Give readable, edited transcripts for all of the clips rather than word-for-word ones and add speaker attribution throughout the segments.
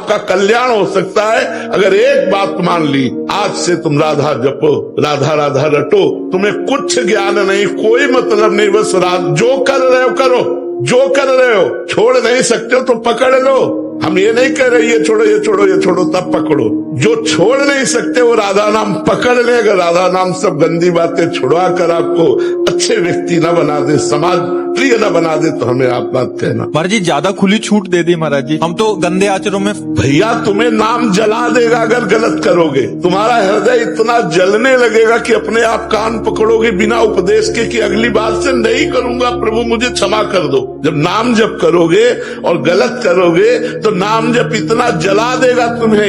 Speaker 1: आपका कल्याण हो सकता है अगर एक बात मान ली, आज से तुम राधा जपो, राधा राधा रटो, तुम्हें कुछ ज्ञान नहीं, कोई मतलब नहीं, बस जो कर रहे हो करो, जो कर रहे हो, छोड़ नहीं सकते हो तो पकड़ लो। हम ये नहीं कह रहे ये छोड़ो ये छोड़ो ये छोड़ो तब पकड़ो, जो छोड़ नहीं सकते वो राधा नाम पकड़ लेगा। राधा नाम सब गंदी बातें छुड़वा कर आपको अच्छे व्यक्ति न बना दे, समाज प्रिय न बना दे तो हमें आप बात कहना।
Speaker 2: महाराज जी ज्यादा खुली छूट दे दी महाराज जी, हम तो गंदे आचरणों में।
Speaker 1: भैया तुम्हें नाम जला देगा अगर गलत करोगे, तुम्हारा हृदय इतना जलने लगेगा कि अपने आप कान पकड़ोगे बिना उपदेश के कि अगली बार से नहीं करूंगा, प्रभु मुझे क्षमा कर दो। जब नाम जप करोगे और गलत करोगे तो नाम जप इतना जला देगा तुम्हें,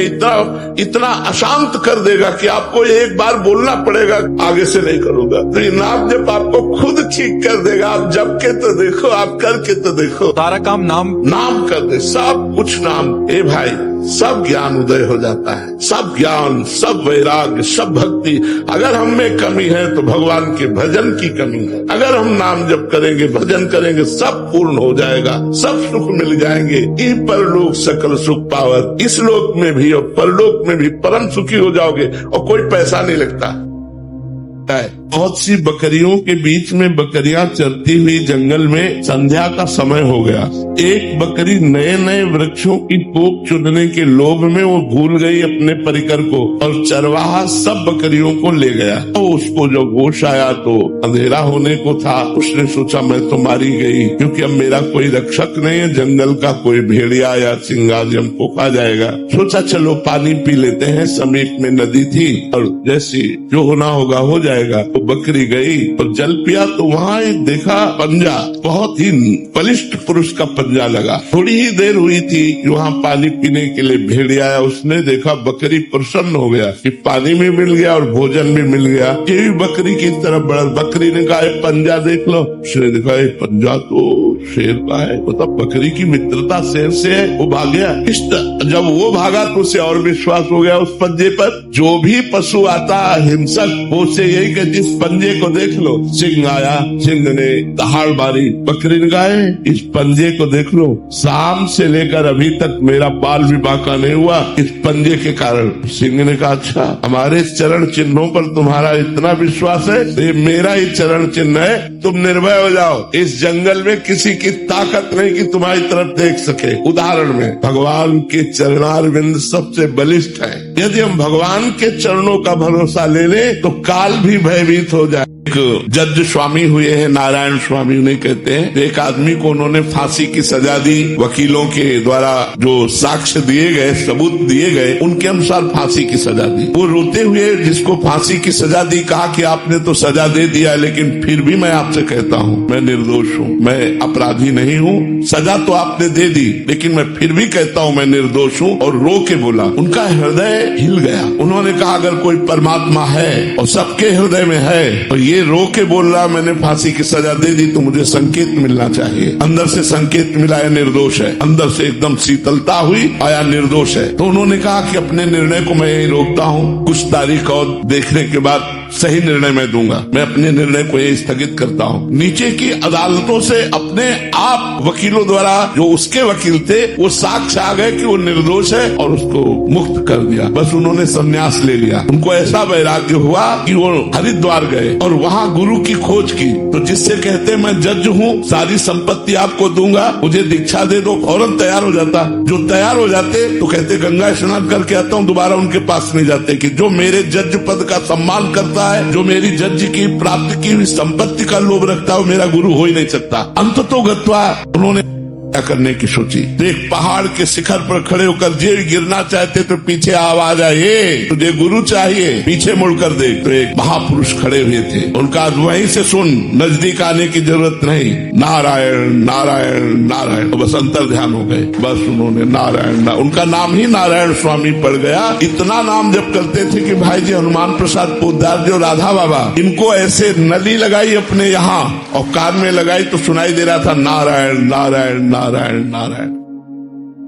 Speaker 1: इतना अशांत कर देगा कि आपको एक बार बोलना पड़ेगा आगे से नहीं करूंगा। तो ये नाम जप आपको खुद ठीक कर देगा। आप जप के तो देखो, आप करके तो देखो,
Speaker 2: सारा काम नाम
Speaker 1: कर दे, सब कुछ नाम। ए भाई सब ज्ञान उदय हो जाता है, सब ज्ञान, सब वैराग्य, सब भक्ति। अगर हम में कमी है तो भगवान के भजन की कमी है। अगर हम नाम जप करेंगे, भजन करेंगे, सब पूर्ण हो जाएगा, सब सुख मिल जाएंगे। ई परलोक सकल सुख पावत, इस लोक में भी और परलोक में भी परम सुखी हो जाओगे और कोई पैसा नहीं लगता है। बहुत सी बकरियों के बीच में बकरियां चरती हुई जंगल में संध्या का समय हो गया। एक बकरी नए नए वृक्षों की पोक चुनने के लोभ में वो भूल गई अपने परिकर को और चरवाहा सब बकरियों को ले गया। तो उसको जब होश आया तो अंधेरा होने को था। उसने सोचा मैं तो मारी गई, क्योंकि अब मेरा कोई रक्षक नहीं है, जंगल का कोई भेड़िया या चिंगारी हमको खा जाएगा। सोचा चलो पानी पी लेते हैं, समीप में नदी थी और जैसी जो होना होगा हो जाएगा। तो बकरी गई और जल पिया तो वहाँ एक देखा पंजा, बहुत ही बलिष्ठ पुरुष का पंजा लगा। थोड़ी ही देर हुई थी कि वहाँ पानी पीने के लिए भेड़िया आया। उसने देखा बकरी प्रसन्न हो गया कि पानी भी मिल गया और भोजन भी मिल गया। ये बकरी की तरफ बढ़ा। बकरी ने कहा पंजा देख लो। उसने देखा पंजा तो शेर का है, मतलब बकरी की मित्रता शेर से है। वो भाग गया। जब वो भागा तो उसे और विश्वास हो गया उस पंजे पर। जो भी पशु आता हिंसक, वो से यही कि जिस पंजे को देख लो। सिंह आया, सिंह ने दहाड़ मारी। बकरी ने कहा इस पंजे को देख लो, शाम से लेकर अभी तक मेरा बाल भी बांका नहीं हुआ इस पंजे के कारण। सिंह ने कहा अच्छा, हमारे चरण चिन्हों पर तुम्हारा इतना विश्वास है, ये मेरा ही चरण चिन्ह है, तुम निर्भय हो जाओ। इस जंगल में किसी की ताकत नहीं कि तुम्हारी तरफ देख सके। उदाहरण में भगवान के चरणारविंद सबसे बलिष्ठ है। यदि हम भगवान के चरणों का भरोसा ले ले तो काल भी भयभीत हो जाए। एक जज स्वामी हुए हैं, नारायण स्वामी उन्हें कहते हैं। एक आदमी को उन्होंने फांसी की सजा दी। वकीलों के द्वारा जो साक्ष्य दिए गए, सबूत दिए गए, उनके अनुसार फांसी की सजा दी। वो रोते हुए जिसको फांसी की सजा दी कहा कि आपने तो सजा दे दिया, लेकिन फिर भी मैं आपसे कहता हूँ मैं निर्दोष हूँ, मैं अपराधी नहीं हूँ। सजा तो आपने दे दी, लेकिन मैं फिर भी कहता हूँ मैं निर्दोष हूँ। और रो के बोला। उनका हृदय हिल गया। उन्होंने कहा अगर कोई परमात्मा है और सबके हृदय में है और ये रो के बोल रहा मैंने फांसी की सजा दे दी, तो मुझे संकेत मिलना चाहिए। अंदर से संकेत मिला है निर्दोष है। अंदर से एकदम शीतलता हुई, आया निर्दोष है। तो उन्होंने कहा कि अपने निर्णय को मैं यही रोकता हूँ, कुछ तारीख और देखने के बाद सही निर्णय मैं दूंगा। मैं अपने निर्णय को यही स्थगित करता हूँ। नीचे की अदालतों से अपने आप वकीलों द्वारा, जो उसके वकील थे, वो साक्ष्य आ गए कि वो निर्दोष है और उसको मुक्त कर दिया। बस उन्होंने संन्यास ले लिया। उनको ऐसा वैराग्य हुआ कि वो हरिद्वार गए और वहाँ गुरु की खोज की। तो जिससे कहते मैं जज हूँ, सारी संपत्ति आपको दूंगा, मुझे दीक्षा दे दो, फौरन तैयार हो जाता। जो तैयार हो जाते तो कहते गंगा स्नान करके आता हूँ, दोबारा उनके पास नहीं जाते कि जो मेरे जज पद का सम्मान करता है, जो मेरी जज की प्राप्त की हुई संपत्ति का लोभ रखता है, वो मेरा गुरु हो ही नहीं सकता। अंततो गत्वा उन्होंने क्या करने की सोची। तो एक पहाड़ के शिखर पर खड़े होकर जे गिरना चाहते तो पीछे आवाज आई, तुझे गुरु चाहिए, पीछे मुड़कर देख। तो एक महापुरुष खड़े हुए थे। उनका वहीं से सुन, नजदीक आने की जरूरत नहीं। नारायण नारायण नारायण। तो बस अंतर ध्यान हो गए। बस उन्होंने नारायण, उनका नाम ही नारायण स्वामी पड़ गया। इतना नाम जब करते थे कि भाई जी हनुमान प्रसाद पोद्दार जो राधा बाबा, इनको ऐसे नली लगाई अपने यहाँ और कान में लगाई तो सुनाई दे रहा था नारायण नारायण नारायण नारायण।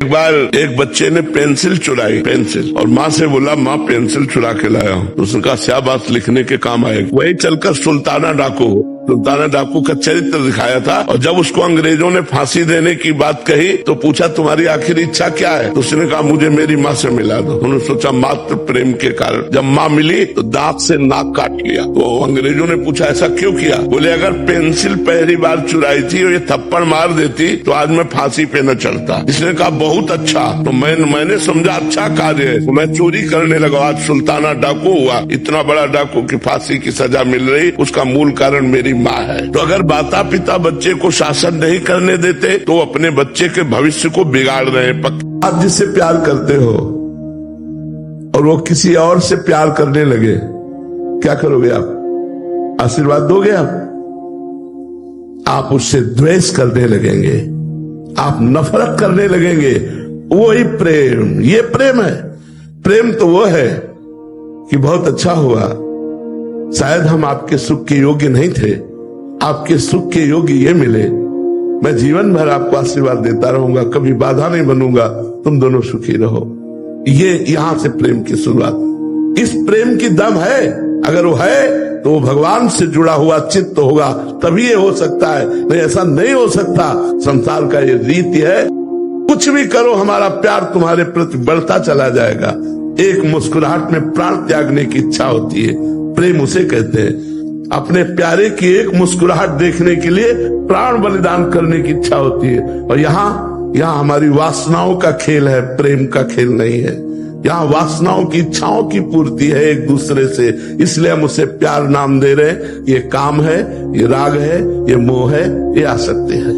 Speaker 1: एक बार एक बच्चे ने पेंसिल चुराई, पेंसिल, और माँ से बोला माँ पेंसिल चुरा के लाया हूँ। तो उसने कहा शाबाश, लिखने के काम आएगा। वही चलकर सुल्ताना डाकू सुल्ताना डाकू का चरित्र दिखाया था। और जब उसको अंग्रेजों ने फांसी देने की बात कही तो पूछा तुम्हारी आखिरी इच्छा क्या है? तो उसने कहा मुझे मेरी माँ से मिला दो। उन्होंने सोचा मात्र प्रेम के कारण। जब माँ मिली तो दांत से नाक काट लिया। तो अंग्रेजों ने पूछा ऐसा क्यों किया? बोले अगर पेंसिल पहली बार चुराई थी और ये थप्पड़ मार देती तो आज मैं फांसी पे न चढ़ता। इसने कहा बहुत अच्छा। तो मैंने समझा अच्छा कार्य है, तो मैं चोरी करने लगा। आज सुल्ताना डाकू हुआ। इतना बड़ा डाकू की फांसी की सजा मिल रही, उसका मूल कारण मेरी माँ है। तो अगर माता पिता बच्चे को शासन नहीं करने देते तो अपने बच्चे के भविष्य को बिगाड़ रहे हैं। आप जिससे प्यार करते हो और वो किसी और से प्यार करने लगे, क्या करोगे आप? आशीर्वाद दोगे आप उससे द्वेष करने लगेंगे, आप नफरत करने लगेंगे। वही प्रेम, ये प्रेम है। प्रेम तो वो है कि बहुत अच्छा हुआ, शायद हम आपके सुख के योग्य नहीं थे, आपके सुख के योग्य ये मिले। मैं जीवन भर आपको आशीर्वाद देता रहूंगा, कभी बाधा नहीं बनूंगा, तुम दोनों सुखी रहो। ये यहां से प्रेम की शुरुआत। इस प्रेम की दम है, अगर वो है तो वो भगवान से जुड़ा हुआ चित्त होगा, तभी ये हो सकता है, नहीं ऐसा नहीं हो सकता। संसार का ये रीति है, कुछ भी करो हमारा प्यार तुम्हारे प्रति बढ़ता चला जाएगा। एक मुस्कुराहट में प्राण त्यागने की इच्छा होती है, प्रेम उसे कहते हैं। अपने प्यारे की एक मुस्कुराहट देखने के लिए प्राण बलिदान करने की इच्छा होती है। और यहाँ हमारी वासनाओं का खेल है, प्रेम का खेल नहीं है। यहाँ वासनाओं की इच्छाओं की पूर्ति है एक दूसरे से, इसलिए हम उसे प्यार नाम दे रहे हैं। ये काम है, ये राग है, ये मोह है, ये आसक्ति है।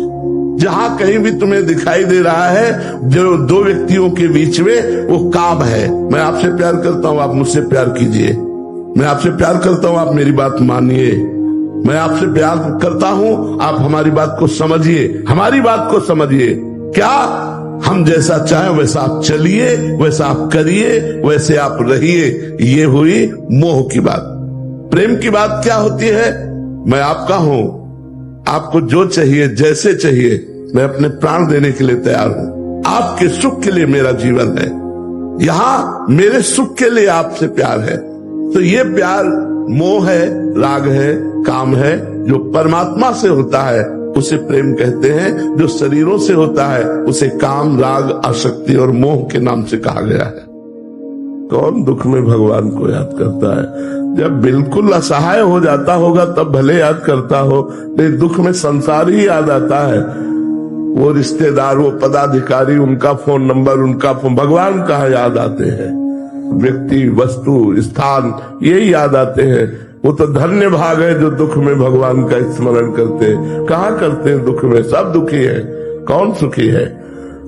Speaker 1: जहां कहीं भी तुम्हें दिखाई दे रहा है जो दो व्यक्तियों के बीच में, वो काम है। मैं आपसे प्यार करता हूं, आप मुझसे प्यार कीजिए। मैं आपसे प्यार करता हूं, आप मेरी बात मानिए। मैं आपसे प्यार करता हूं, आप हमारी बात को समझिए, हमारी बात को समझिए। क्या हम जैसा चाहें वैसा आप चलिए, वैसा आप करिए, वैसे आप रहिए। ये हुई मोह की बात। प्रेम की बात क्या होती है? मैं आपका हूं, आपको जो चाहिए जैसे चाहिए, मैं अपने प्राण देने के लिए तैयार हूं। आपके सुख के लिए मेरा जीवन है, यहां मेरे सुख के लिए आपसे प्यार है। तो ये प्यार मोह है, राग है, काम है। जो परमात्मा से होता है उसे प्रेम कहते हैं, जो शरीरों से होता है उसे काम, राग, आसक्ति और मोह के नाम से कहा गया है। कौन दुख में भगवान को याद करता है? जब बिल्कुल असहाय हो जाता होगा तब भले याद करता हो, लेकिन दुख में संसार ही याद आता है। वो रिश्तेदार, वो पदाधिकारी, उनका फोन नंबर, उनका फोन, भगवान कहाँ याद आते हैं? व्यक्ति, वस्तु, स्थान, यही याद आते हैं। वो तो धन्य भाग है जो दुख में भगवान का स्मरण करते हैं। कहाँ करते हैं दुख में? सब दुखी है। कौन सुखी है?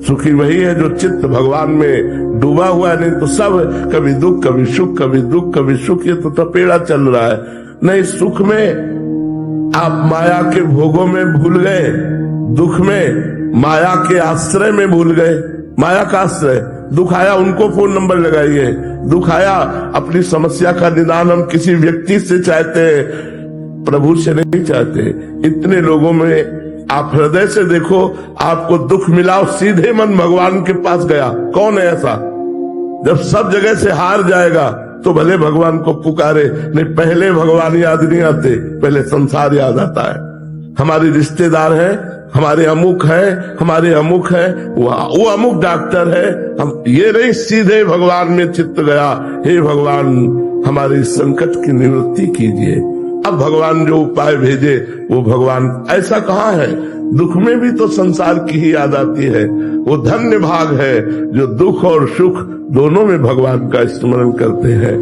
Speaker 1: सुखी वही है जो चित्त भगवान में डूबा हुआ है। नहीं तो सब कभी दुख, कभी सुख, कभी दुख, कभी सुख, ये तो तपेड़ा चल रहा है। नहीं, सुख में आप माया के भोगों में भूल गए, दुख में माया के आश्रय में भूल गए। माया का आश्रय, दुख आया उनको फोन नंबर लगाइए। दुख आया, अपनी समस्या का निदान हम किसी व्यक्ति से चाहते हैं, प्रभु से नहीं चाहते। इतने लोगों में आप हृदय से देखो, आपको दुख मिला, सीधे मन भगवान के पास गया। कौन है ऐसा? जब सब जगह से हार जाएगा तो भले भगवान को पुकारे, नहीं पहले भगवान याद नहीं आते, पहले संसार याद आता है। हमारे रिश्तेदार हैं, हमारे अमुक है, हमारे अमुक है, वो अमुक डॉक्टर है। हम ये नहीं, सीधे भगवान में चित्त गया, हे भगवान हमारे संकट की निवृत्ति कीजिए। अब भगवान जो उपाय भेजे वो भगवान, ऐसा कहाँ है? दुख में भी तो संसार की ही याद आती है। वो धन्य भाग है जो दुख और सुख दोनों में भगवान का स्मरण करते हैं।